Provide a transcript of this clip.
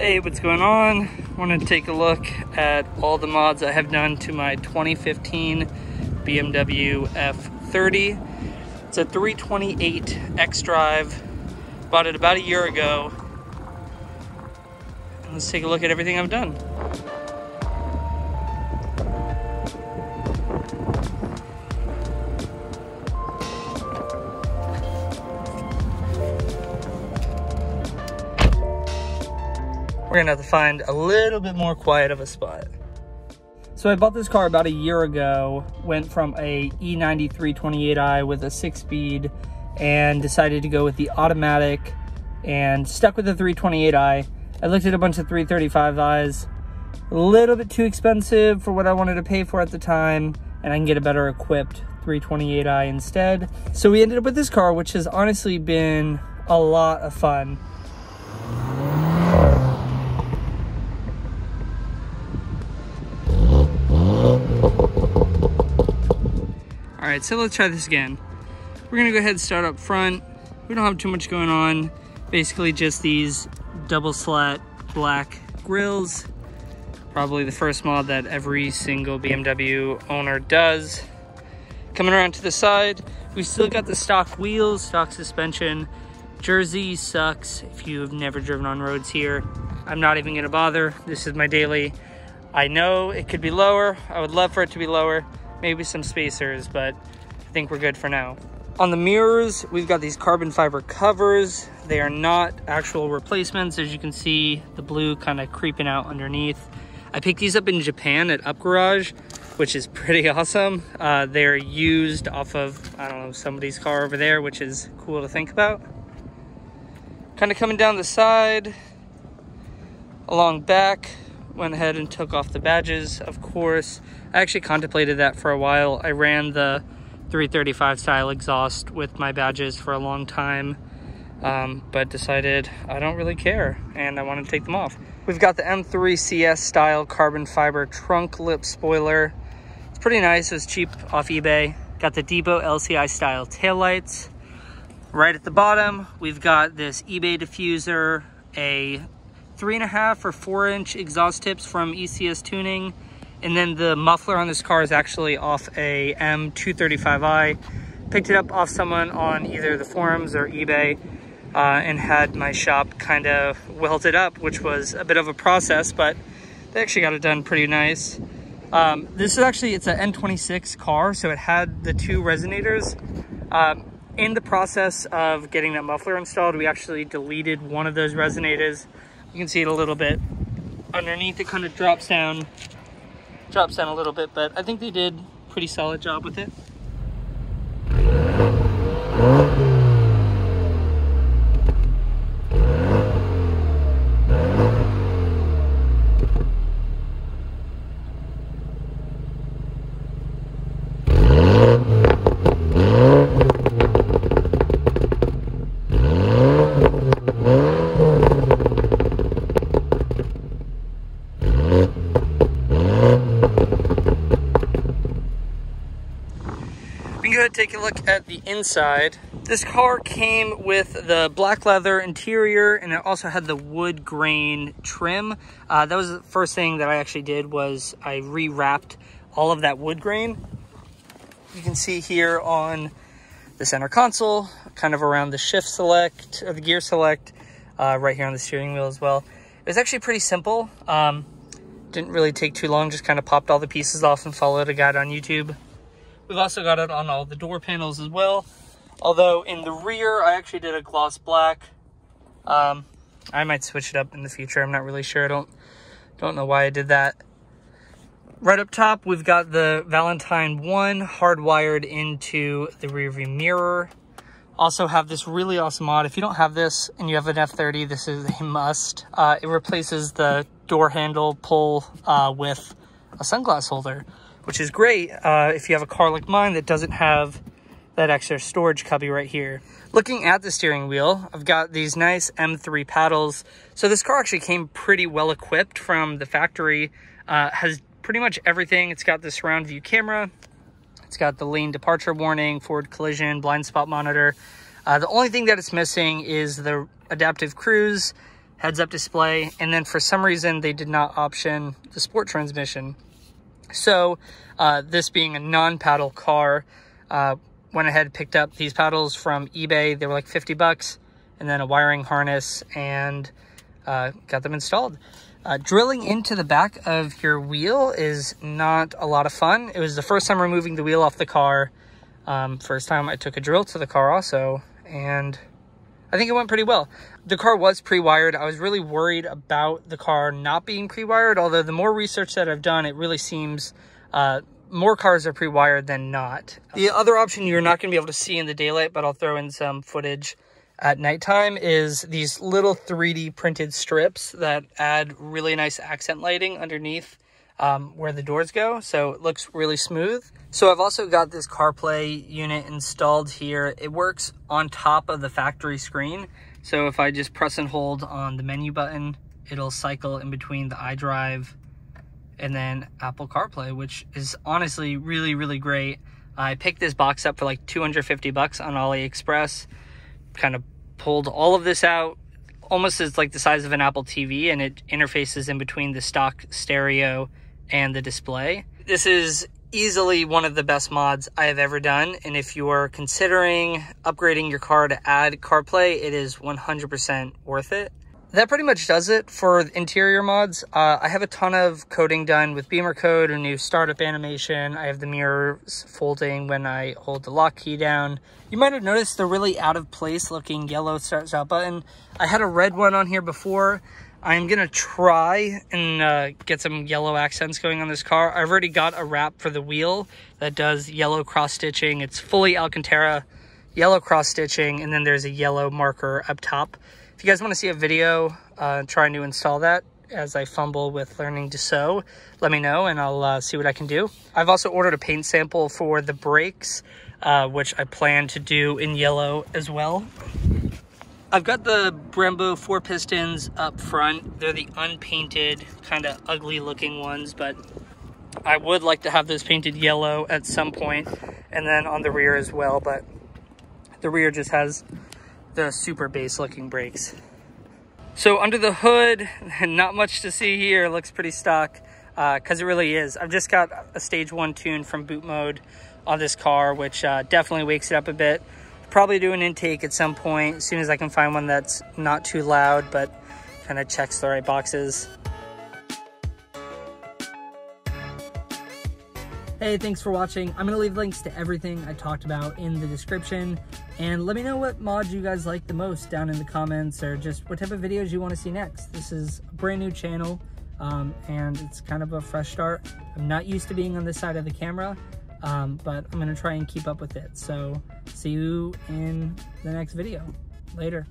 Hey, what's going on? I want to take a look at all the mods I have done to my 2015 BMW F30. It's a 328 X-Drive. Bought it about a year ago. Let's take a look at everything I've done. We're gonna have to find a little bit more quiet of a spot. So I bought this car about a year ago, went from a E90 328i with a 6-speed and decided to go with the automatic and stuck with the 328i. I looked at a bunch of 335i's, a little bit too expensive for what I wanted to pay for at the time, and I can get a better equipped 328i instead. So we ended up with this car, which has honestly been a lot of fun. All right, so let's try this again. We're gonna go ahead and start up front. We don't have too much going on. Basically just these double slat black grills. Probably the first mod that every single BMW owner does. Coming around to the side, we still got the stock wheels, stock suspension. Jersey sucks if you have never driven on roads here. I'm not even gonna bother. This is my daily. I know it could be lower. I would love for it to be lower. Maybe some spacers, but I think we're good for now. On the mirrors, we've got these carbon fiber covers. They are not actual replacements. As you can see, the blue kind of creeping out underneath. I picked these up in Japan at Up Garage, which is pretty awesome. They're used off of, I don't know, somebody's car over there, which is cool to think about. Kind of coming down the side, along back, went ahead and took off the badges, of course. I actually contemplated that for a while. I ran the 335 style exhaust with my badges for a long time, but decided I don't really care and I want to take them off. We've got the M3 CS style carbon fiber trunk lip spoiler. It's pretty nice. It was cheap off eBay. Got the Debo LCI style taillights. Right at the bottom, we've got this eBay diffuser, a 3.5 or 4-inch exhaust tips from ECS Tuning, and then the muffler on this car is actually off a M235i. Picked it up off someone on either the forums or eBay, and had my shop kind of welded up, which was a bit of a process, but they actually got it done pretty nice. This is actually, it's an N26 car, so it had the 2 resonators. In the process of getting that muffler installed, we actually deleted one of those resonators. You can see it a little bit underneath. It kind of drops down a little bit, but I think they did a pretty solid job with it. Take a look at the inside. This car came with the black leather interior, and it also had the wood grain trim. That was the first thing that I actually did, was I rewrapped all of that wood grain. You can see here on the center console, kind of around the shift select or the gear select, right here on the steering wheel as well. It was actually pretty simple. Didn't really take too long, just kind of popped all the pieces off and followed a guide on YouTube. We've also got it on all the door panels as well. Although in the rear, I actually did a gloss black. I might switch it up in the future. I'm not really sure. I don't know why I did that. Right up top, we've got the Valentine 1 hardwired into the rearview mirror. Also have this really awesome mod. If you don't have this and you have an F30, this is a must. It replaces the door handle pull with a sunglass holder, which is great if you have a car like mine that doesn't have that extra storage cubby right here. Looking at the steering wheel, I've got these nice M3 paddles. So this car actually came pretty well equipped from the factory. Has pretty much everything. It's got the surround view camera. It's got the lane departure warning, forward collision, blind spot monitor. The only thing that it's missing is the adaptive cruise. heads-up display, and then for some reason they did not option the sport transmission. So this being a non-paddle car, went ahead and picked up these paddles from eBay. They were like 50 bucks, and then a wiring harness, and got them installed. Drilling into the back of your wheel is not a lot of fun. It was the first time removing the wheel off the car. First time I took a drill to the car also, and I think it went pretty well. The car was pre-wired. I was really worried about the car not being pre-wired, although the more research that I've done, it really seems more cars are pre-wired than not. The other option you're not going to be able to see in the daylight, but I'll throw in some footage at nighttime, is these little 3D printed strips that add really nice accent lighting underneath where the doors go, so it looks really smooth. So I've also got this CarPlay unit installed here. It works on top of the factory screen, so if I just press and hold on the menu button, it'll cycle in between the iDrive and then Apple CarPlay, which is honestly really, really great. I picked this box up for like 250 bucks on AliExpress, kind of pulled all of this out, almost as like the size of an Apple TV, and it interfaces in between the stock stereo and the display. This is easily one of the best mods I have ever done, and if you are considering upgrading your car to add CarPlay, it is 100% worth it. That pretty much does it for interior mods. I have a ton of coding done with Beamer code, a new startup animation. I have the mirrors folding when I hold the lock key down. You might have noticed the really out of place looking yellow start stop button. I had a red one on here before. I'm gonna try and get some yellow accents going on this car. I've already got a wrap for the wheel that does yellow cross stitching. It's fully Alcantara, yellow cross stitching, and then there's a yellow marker up top. If you guys want to see a video trying to install that as I fumble with learning to sew, let me know and I'll see what I can do. I've also ordered a paint sample for the brakes, which I plan to do in yellow as well. I've got the Brembo 4 pistons up front. They're the unpainted, kind of ugly looking ones, but I would like to have those painted yellow at some point, and then on the rear as well, but the rear just has the super base looking brakes. So under the hood, not much to see here. It looks pretty stock, because it really is. I've just got a stage 1 tune from boot mode on this car, which definitely wakes it up a bit. Probably do an intake at some point as soon as I can find one that's not too loud but kind of checks the right boxes. Hey, thanks for watching. I'm gonna leave links to everything I talked about in the description, and let me know what mods you guys like the most down in the comments, or just what type of videos you want to see next. This is a brand new channel, and it's kind of a fresh start. I'm not used to being on this side of the camera, but I'm gonna try and keep up with it. So see you in the next video. Later.